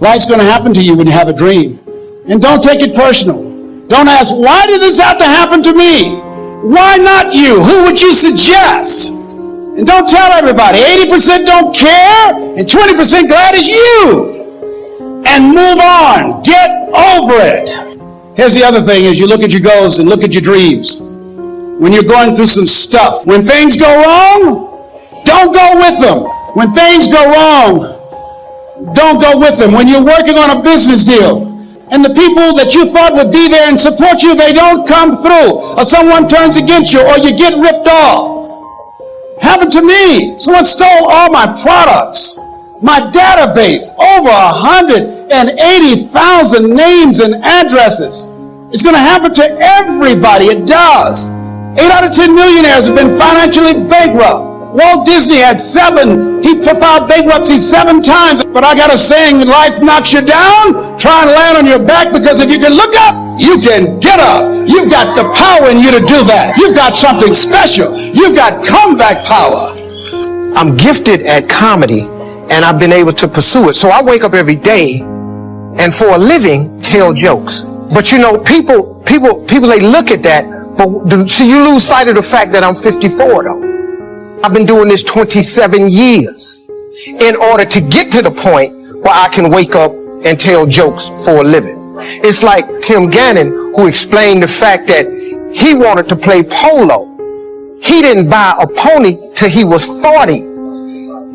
Life's going to happen to you when you have a dream. And don't take it personal. Don't ask, why did this have to happen to me? Why not you? Who would you suggest? And don't tell everybody. 80% don't care and 20% glad it's you. And move on. Get over it. Here's the other thing is you look at your goals and look at your dreams. When you're going through some stuff, when things go wrong, don't go with them. When things go wrong, don't go with them. When you're working on a business deal, and the people that you thought would be there and support you, they don't come through, or someone turns against you, or you get ripped off. Happened to me. Someone stole all my products, my database, over 180,000 names and addresses. It's going to happen to everybody. It does. 8 out of 10 millionaires have been financially bankrupt. Walt Disney had he filed bankruptcy 7 times. But I got a saying, when life knocks you down, try and land on your back, because if you can look up, you can get up. You've got the power in you to do that. You've got something special. You've got comeback power. I'm gifted at comedy, and I've been able to pursue it. So I wake up every day and for a living tell jokes. But you know, people they look at that, but so you lose sight of the fact that I'm 54 though. I've been doing this 27 years in order to get to the point where I can wake up and tell jokes for a living. It's like Tim Gannon, who explained the fact that he wanted to play polo. He didn't buy a pony till he was 40.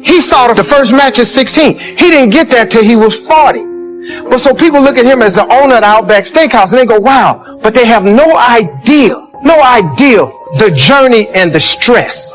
He saw the first match at 16. He didn't get that till he was 40. But so people look at him as the owner of the Outback Steakhouse and they go, wow, but they have no idea the journey and the stress.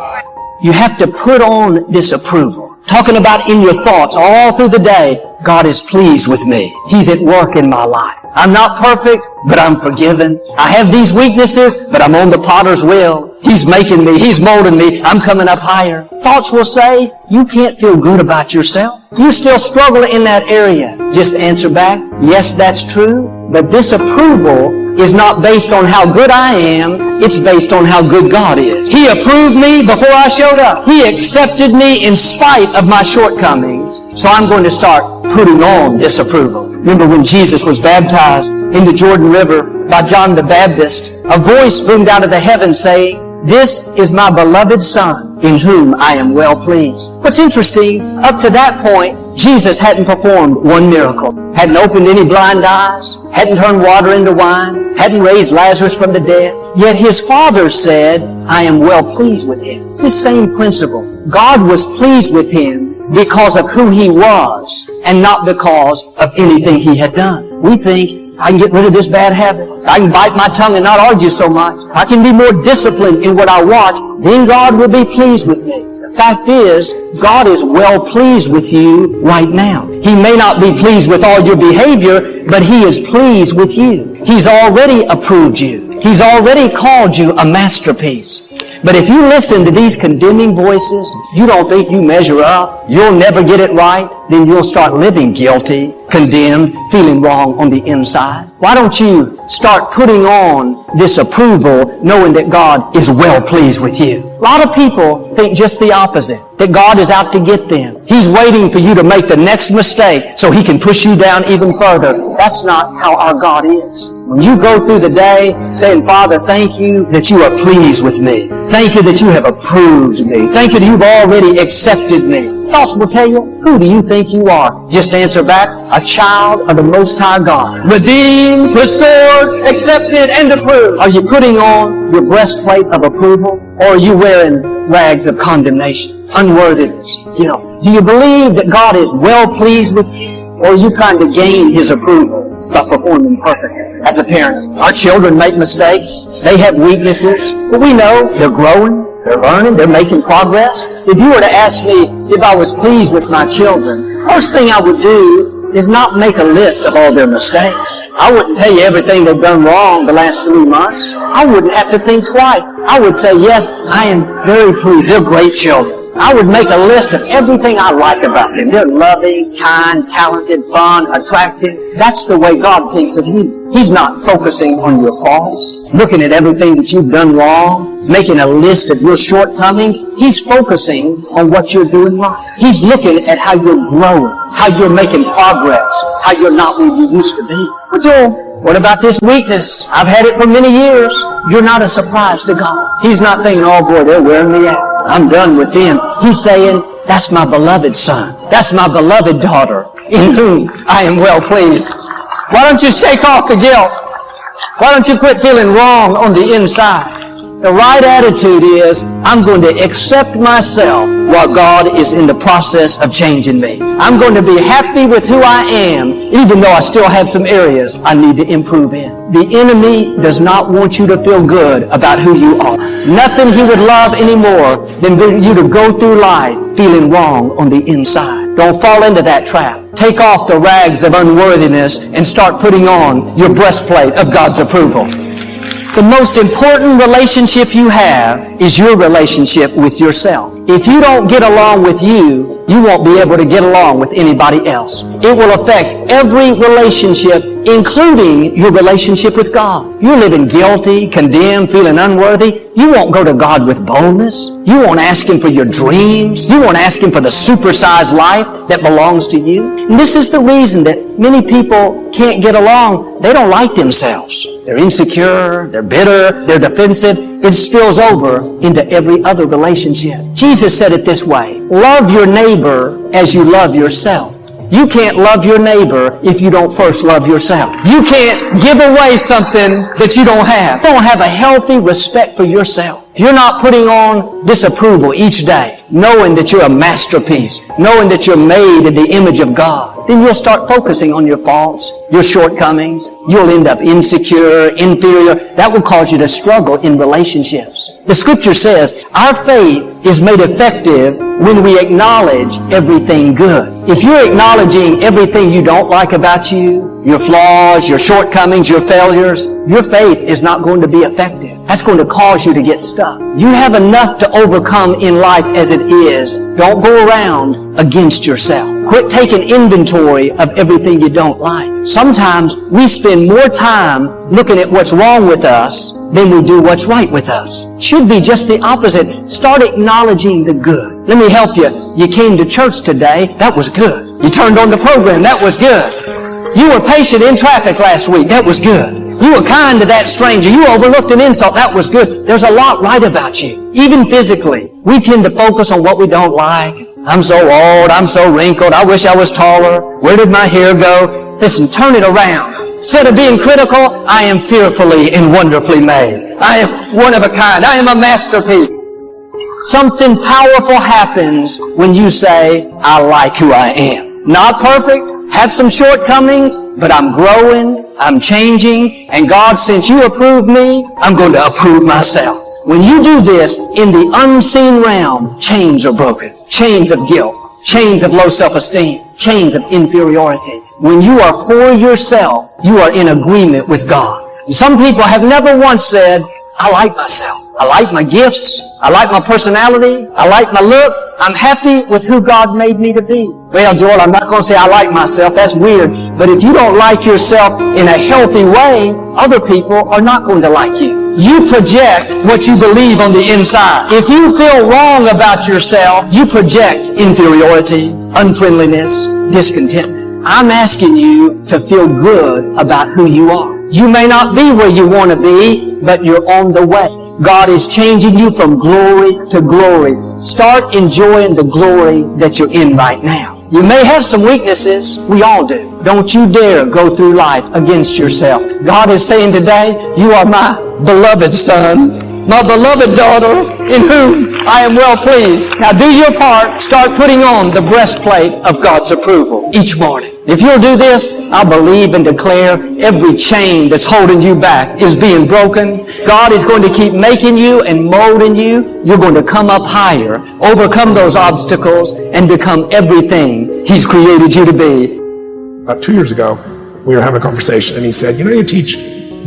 You have to put on this approval. Talking about in your thoughts all through the day, God is pleased with me. He's at work in my life. I'm not perfect, but I'm forgiven. I have these weaknesses, but I'm on the potter's wheel. He's making me. He's molding me. I'm coming up higher. Thoughts will say, you can't feel good about yourself. You still struggle in that area. Just answer back, yes, that's true, but this approval is not based on how good I am. It's based on how good God is. He approved me before I showed up. He accepted me in spite of my shortcomings. So I'm going to start putting on this approval. Remember when Jesus was baptized in the Jordan River by John the Baptist, a voice boomed out of the heavens saying, this is my beloved Son, in whom I am well pleased. What's interesting, up to that point, Jesus hadn't performed one miracle. Hadn't opened any blind eyes, hadn't turned water into wine, hadn't raised Lazarus from the dead. Yet his Father said, I am well pleased with him. It's the same principle. God was pleased with him because of who he was and not because of anything he had done. We think, I can get rid of this bad habit. I can bite my tongue and not argue so much. I can be more disciplined in what I watch. Then God will be pleased with me. The fact is, God is well pleased with you right now. He may not be pleased with all your behavior, but He is pleased with you. He's already approved you. He's already called you a masterpiece. But if you listen to these condemning voices, you don't think you measure up, you'll never get it right, then you'll start living guilty, condemned, feeling wrong on the inside. Why don't you start putting on this approval knowing that God is well pleased with you? A lot of people think just the opposite, that God is out to get them. He's waiting for you to make the next mistake so He can push you down even further. That's not how our God is. When you go through the day saying, Father, thank you that you are pleased with me. Thank you that you have approved me. Thank you that you've already accepted me. Thoughts will tell you, who do you think you are? Just answer back, a child of the Most High God. Redeemed, restored, accepted, and approved. Are you putting on your breastplate of approval? Or are you wearing rags of condemnation, unworthiness? Do you believe that God is well pleased with you? Or are you trying to gain His approval by performing perfectly? As a parent, our children make mistakes. They have weaknesses. But we know they're growing. They're learning, they're making progress. If you were to ask me if I was pleased with my children, first thing I would do is not make a list of all their mistakes. I wouldn't tell you everything they've done wrong the last 3 months. I wouldn't have to think twice. I would say, yes, I am very pleased. They're great children. I would make a list of everything I like about them. They're loving, kind, talented, fun, attractive. That's the way God thinks of you. He's not focusing on your faults, looking at everything that you've done wrong, making a list of your shortcomings. He's focusing on what you're doing right. He's looking at how you're growing, how you're making progress, how you're not where you used to be. But Joel, what about this weakness? I've had it for many years. You're not a surprise to God. He's not thinking, oh boy, they're wearing me out. I'm done with them. He's saying, that's my beloved son. That's my beloved daughter in whom I am well pleased. Why don't you shake off the guilt? Why don't you quit feeling wrong on the inside? The right attitude is, I'm going to accept myself while God is in the process of changing me. I'm going to be happy with who I am, even though I still have some areas I need to improve in. The enemy does not want you to feel good about who you are. Nothing he would love any more than for you to go through life feeling wrong on the inside. Don't fall into that trap. Take off the rags of unworthiness and start putting on your breastplate of God's approval. The most important relationship you have is your relationship with yourself. If you don't get along with you, you won't be able to get along with anybody else. It will affect every relationship, including your relationship with God. You're living guilty, condemned, feeling unworthy. You won't go to God with boldness. You won't ask Him for your dreams. You won't ask Him for the supersized life that belongs to you. And this is the reason that many people can't get along. They don't like themselves. They're insecure, they're bitter, they're defensive. It spills over into every other relationship. Jesus said it this way, love your neighbor as you love yourself. You can't love your neighbor if you don't first love yourself. You can't give away something that you don't have. You don't have a healthy respect for yourself. If you're not putting on disapproval each day, knowing that you're a masterpiece, knowing that you're made in the image of God, then you'll start focusing on your faults, your shortcomings. You'll end up insecure, inferior. That will cause you to struggle in relationships. The scripture says, our faith is made effective when we acknowledge everything good. If you're acknowledging everything you don't like about you, your flaws, your shortcomings, your failures, your faith is not going to be effective. That's going to cause you to get stuck. You have enough to overcome in life as it is. Don't go around against yourself. Quit taking inventory of everything you don't like. Sometimes we spend more time looking at what's wrong with us than we do what's right with us. It should be just the opposite. Start acknowledging the good. Let me help you. You came to church today. That was good. You turned on the program. That was good. You were patient in traffic last week. That was good. You were kind to that stranger. You overlooked an insult. That was good. There's a lot right about you. Even physically, we tend to focus on what we don't like. I'm so old. I'm so wrinkled. I wish I was taller. Where did my hair go? Listen, turn it around. Instead of being critical, I am fearfully and wonderfully made. I am one of a kind. I am a masterpiece. Something powerful happens when you say, I like who I am. Not perfect, have some shortcomings, but I'm growing, I'm changing, and God, since you approve me, I'm going to approve myself. When you do this, in the unseen realm, chains are broken. Chains of guilt, chains of low self-esteem, chains of inferiority. When you are for yourself, you are in agreement with God. And some people have never once said, I like myself. I like my gifts. I like my personality. I like my looks. I'm happy with who God made me to be. Well, Joel, I'm not going to say I like myself. That's weird. But if you don't like yourself in a healthy way, other people are not going to like you. You project what you believe on the inside. If you feel wrong about yourself, you project inferiority, unfriendliness, discontentment. I'm asking you to feel good about who you are. You may not be where you want to be, but you're on the way. God is changing you from glory to glory. Start enjoying the glory that you're in right now. You may have some weaknesses. We all do. Don't you dare go through life against yourself. God is saying today, you are my beloved son, my beloved daughter, in whom I am well pleased. Now do your part. Start putting on the breastplate of God's approval each morning. If you'll do this, I believe and declare every chain that's holding you back is being broken. God is going to keep making you and molding you. You're going to come up higher, overcome those obstacles, and become everything He's created you to be. About 2 years ago, we were having a conversation, and he said, you teach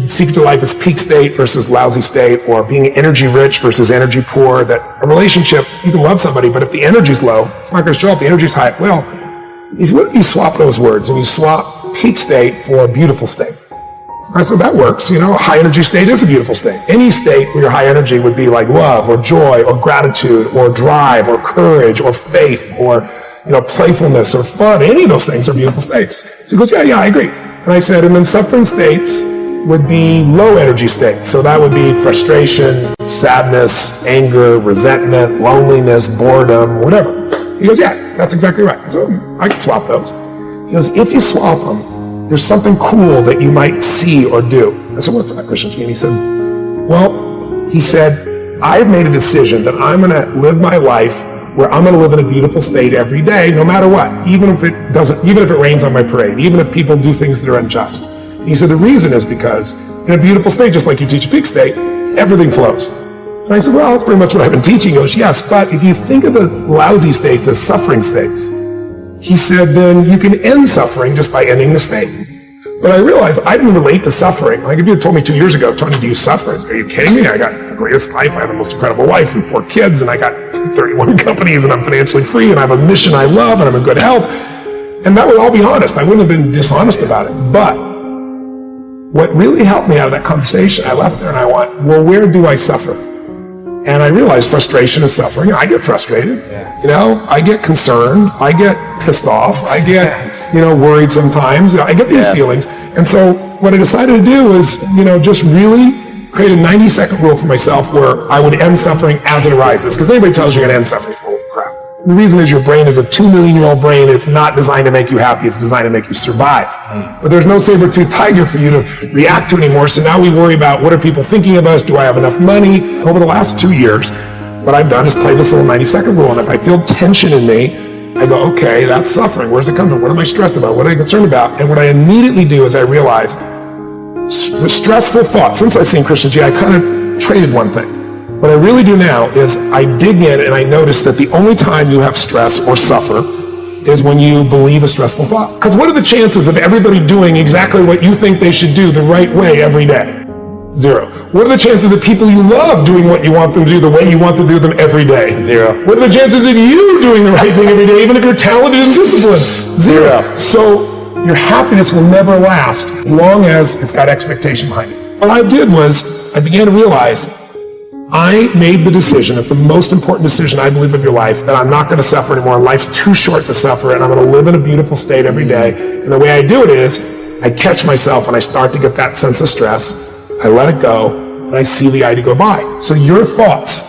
secret to life is peak state versus lousy state, or being energy rich versus energy poor, that a relationship, you can love somebody, but if the energy's low, it's not going to show up. The energy's high. Well, he said, what if you swap those words and you swap peak state for beautiful state? I said, that works. A high energy state is a beautiful state. Any state where your high energy would be like love or joy or gratitude or drive or courage or faith or, playfulness or fun, any of those things are beautiful states. So he goes, yeah, I agree. And I said, and then suffering states would be low energy states. So that would be frustration, sadness, anger, resentment, loneliness, boredom, whatever. He goes, yeah, that's exactly right. So I can swap those. He goes, if you swap them, there's something cool that you might see or do. I said, what's that, Christian? And he said, I've made a decision that I'm going to live my life where I'm going to live in a beautiful state every day, no matter what, even if it rains on my parade, even if people do things that are unjust. And he said, the reason is because in a beautiful state, just like you teach a peak state, everything flows. And I said, well, that's pretty much what I've been teaching. He goes, yes, but if you think of the lousy states as suffering states, he said, then you can end suffering just by ending the state. But I realized I didn't relate to suffering. Like if you had told me 2 years ago, Tony, do you suffer? Are you kidding me? I got the greatest life. I have the most incredible wife and 4 kids, and I got 31 companies, and I'm financially free, and I have a mission I love, and I'm in good health. And that would all be honest. I wouldn't have been dishonest about it. But what really helped me out of that conversation, I left there and I went, well, where do I suffer? And I realized frustration is suffering. I get frustrated. I get concerned. I get pissed off. I get, worried sometimes. I get these feelings. And so what I decided to do was, just really create a 90-second rule for myself where I would end suffering as it arises. Because anybody tells you you're going to end suffering, it's full of crap. The reason is your brain is a 2 million-year-old brain. It's not designed to make you happy. It's designed to make you survive. But there's no saber-toothed tiger for you to react to anymore. So now we worry about what are people thinking of us? Do I have enough money? Over the last 2 years, what I've done is play this little 90-second rule. And if I feel tension in me, I go, okay, that's suffering. Where does it come from? What am I stressed about? What am I concerned about? And what I immediately do is I realize the stressful thoughts. Since I've seen Christian G, I kind of traded one thing. What I really do now is I dig in and I notice that the only time you have stress or suffer is when you believe a stressful thought. Because what are the chances of everybody doing exactly what you think they should do the right way every day? 0. What are the chances of the people you love doing what you want them to do the way you want to do them every day? 0. What are the chances of you doing the right thing every day, even if you're talented and disciplined? 0. So your happiness will never last as long as it's got expectation behind it. What I did was I began to realize I made the decision, it's the most important decision I believe of your life, that I'm not going to suffer anymore. Life's too short to suffer, and I'm going to live in a beautiful state every day. And the way I do it is I catch myself when I start to get that sense of stress. I let it go, and I see the idea go by. So your thoughts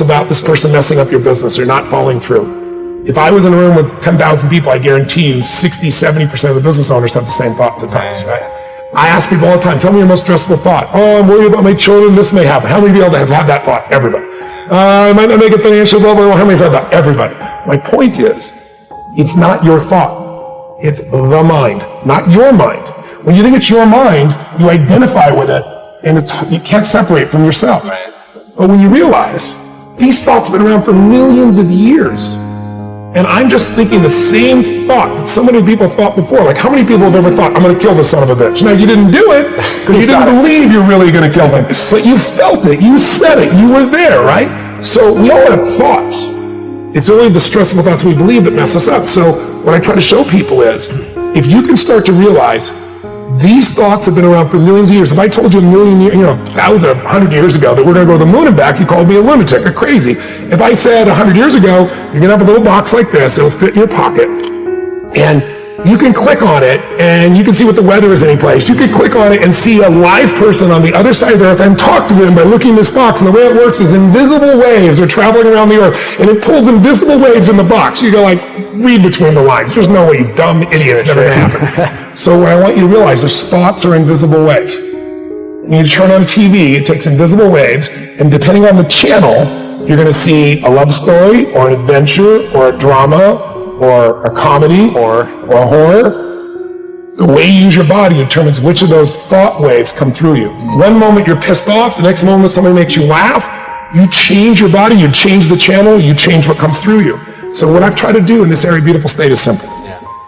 about this person messing up your business or not following through. If I was in a room with 10,000 people, I guarantee you 60, 70% of the business owners have the same thoughts at times, right? I ask people all the time, tell me your most stressful thought. Oh, I'm worried about my children, this may happen. How many people have that thought? Everybody. I might not make it financially, blah, blah, blah. How many have that? Everybody. My point is, it's not your thought. It's the mind, not your mind. When you think it's your mind, you identify with it, and you can't separate from yourself. Right. But when you realize, these thoughts have been around for millions of years, and I'm just thinking the same thought that so many people thought before. Like, how many people have ever thought, I'm going to kill this son of a bitch? Now, you didn't do it, because you didn't believe you're really going to kill them. But you felt it, you said it, you were there, right? So we all have thoughts. It's only the stressful thoughts we believe that mess us up. So what I try to show people is, if you can start to realize, these thoughts have been around for millions of years. If I told you 100 years ago that we're going to go to the moon and back, you called me a lunatic or crazy. If I said 100 years ago, you're going to have a little box like this, it'll fit in your pocket, and you can click on it, and you can see what the weather is any place. You can click on it and see a live person on the other side of the earth and talk to them by looking in this box. And the way it works is invisible waves are traveling around the earth, and it pulls invisible waves in the box. You go like, read between the lines. There's no way, you dumb idiot. It's never going to happen. So what I want you to realize is thoughts are invisible waves. When you turn on TV, it takes invisible waves, and depending on the channel, you're going to see a love story, or an adventure, or a drama, or a comedy, or a horror. The way you use your body determines which of those thought waves come through you. One moment you're pissed off, the next moment somebody makes you laugh, you change your body, you change the channel, you change what comes through you. So what I've tried to do in this area, beautiful state, is simple.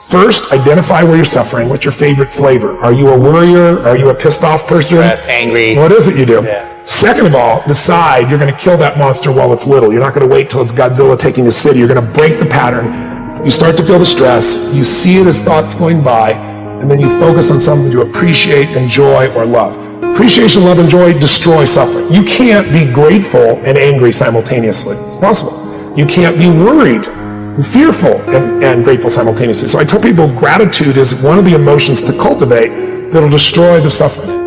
First, identify where you're suffering. What's your favorite flavor? Are you a worrier? Are you a pissed off person? Stressed, angry. What is it you do? Yeah. Second of all, decide you're going to kill that monster while it's little. You're not going to wait till it's Godzilla taking the city. You're going to break the pattern. You start to feel the stress. You see it as thoughts going by. and then you focus on something you appreciate, enjoy, or love. Appreciation, love, and joy destroy suffering. You can't be grateful and angry simultaneously. It's possible. You can't be worried and fearful and grateful simultaneously. So I tell people gratitude is one of the emotions to cultivate that'll destroy the suffering.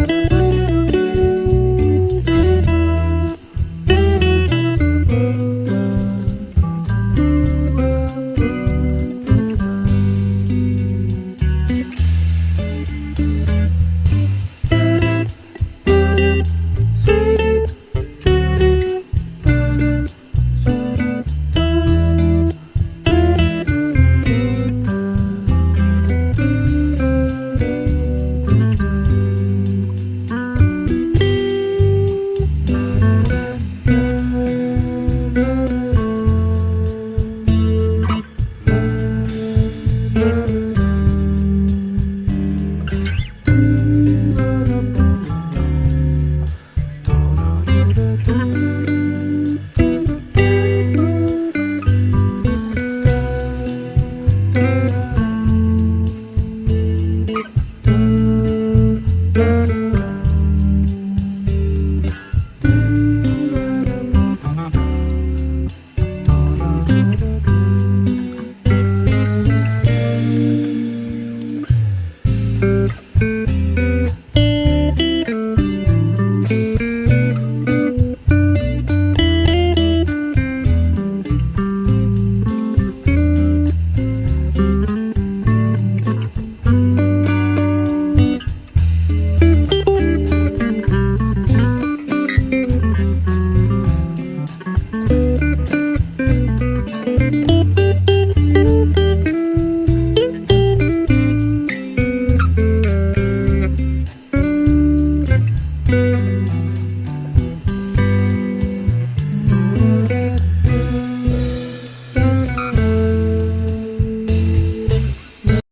Bye.